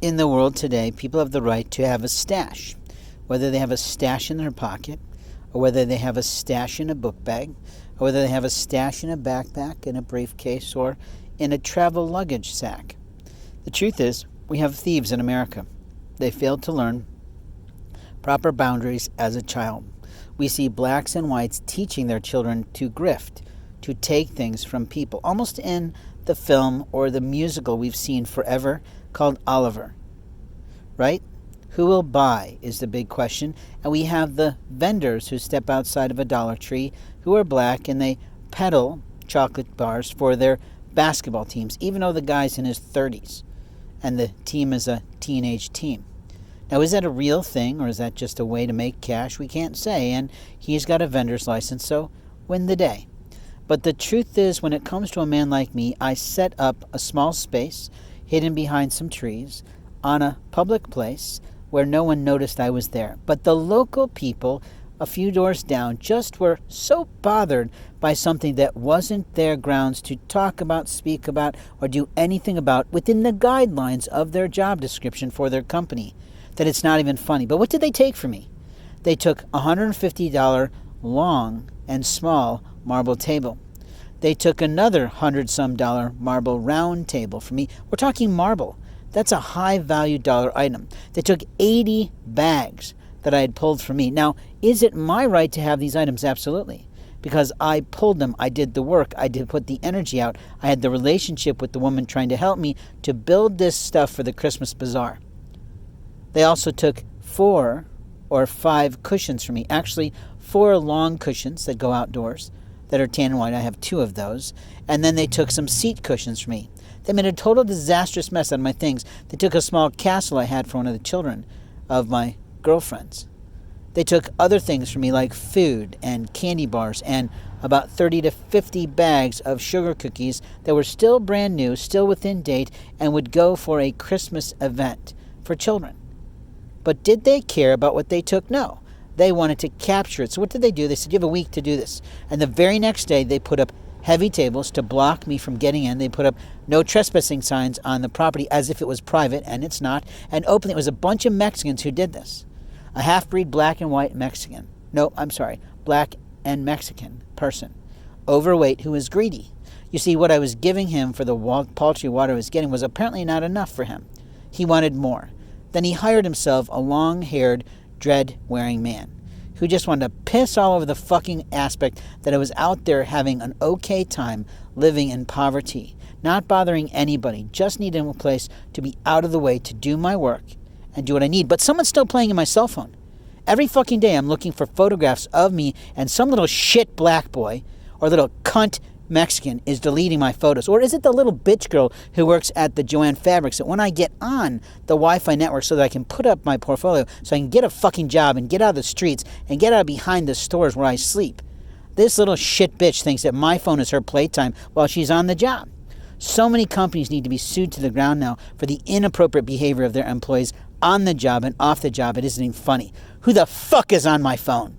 In the world today, people have the right to have a stash. Whether they have a stash in their pocket, or whether they have a stash in a book bag, or whether they have a stash in a backpack, in a briefcase, or in a travel luggage sack. The truth is, we have thieves in America. They failed to learn proper boundaries as a child. We see blacks and whites teaching their children to grift, to take things from people, almost in the film or the musical we've seen forever called Oliver. Right? Who will buy is the big question, and we have the vendors who step outside of a Dollar Tree who are black and they peddle chocolate bars for their basketball teams, even though the guy's in his 30s and the team is a teenage team. Now, is that a real thing, or is that just a way to make cash? We can't say, and he's got a vendor's license, so win the day. But the truth is, when it comes to a man like me, I set up a small space hidden behind some trees on a public place where no one noticed I was there. But the local people a few doors down just were so bothered by something that wasn't their grounds to talk about, speak about, or do anything about within the guidelines of their job description for their company that it's not even funny. But what did they take from me? They took a $150 long and small marble table. They took another $100-some marble round table from me. We're talking marble. That's a high-value dollar item. They took 80 bags that I had pulled from me. Now, is it my right to have these items? Absolutely. Because I pulled them. I did the work. I did put the energy out. I had the relationship with the woman trying to help me to build this stuff for the Christmas bazaar. They also took 4 or 5 cushions from me. Actually, 4 long cushions that go outdoors that are tan and white. I have 2 of those. And then they took some seat cushions from me. They made a total disastrous mess out of my things. They took a small castle I had for one of the children of my girlfriends. They took other things from me like food and candy bars and about 30 to 50 bags of sugar cookies that were still brand new, still within date, and would go for a Christmas event for children. But did they care about what they took? No. They wanted to capture it. So what did they do? They said, you have a week to do this. And the very next day, they put up heavy tables to block me from getting in. They put up no trespassing signs on the property as if it was private, and it's not. And openly, it was a bunch of Mexicans who did this. A half-breed black and white Mexican. No, I'm sorry, black and Mexican person. Overweight who was greedy. You see, what I was giving him for the paltry water I was getting was apparently not enough for him. He wanted more. Then he hired himself a long-haired, dread-wearing man who just wanted to piss all over the fucking aspect that I was out there having an okay time living in poverty, not bothering anybody, just needing a place to be out of the way to do my work and do what I need. But someone's still playing in my cell phone. Every fucking day I'm looking for photographs of me, and some little shit black boy or little cunt Mexican is deleting my photos. Or is it the little bitch girl who works at the Joann Fabrics that when I get on the Wi-Fi network so that I can put up my portfolio so I can get a fucking job and get out of the streets and get out behind the stores where I sleep, this little shit bitch thinks that my phone is her playtime while she's on the job. So many companies need to be sued to the ground now for the inappropriate behavior of their employees on the job and off the job. It isn't even funny. Who the fuck is on my phone?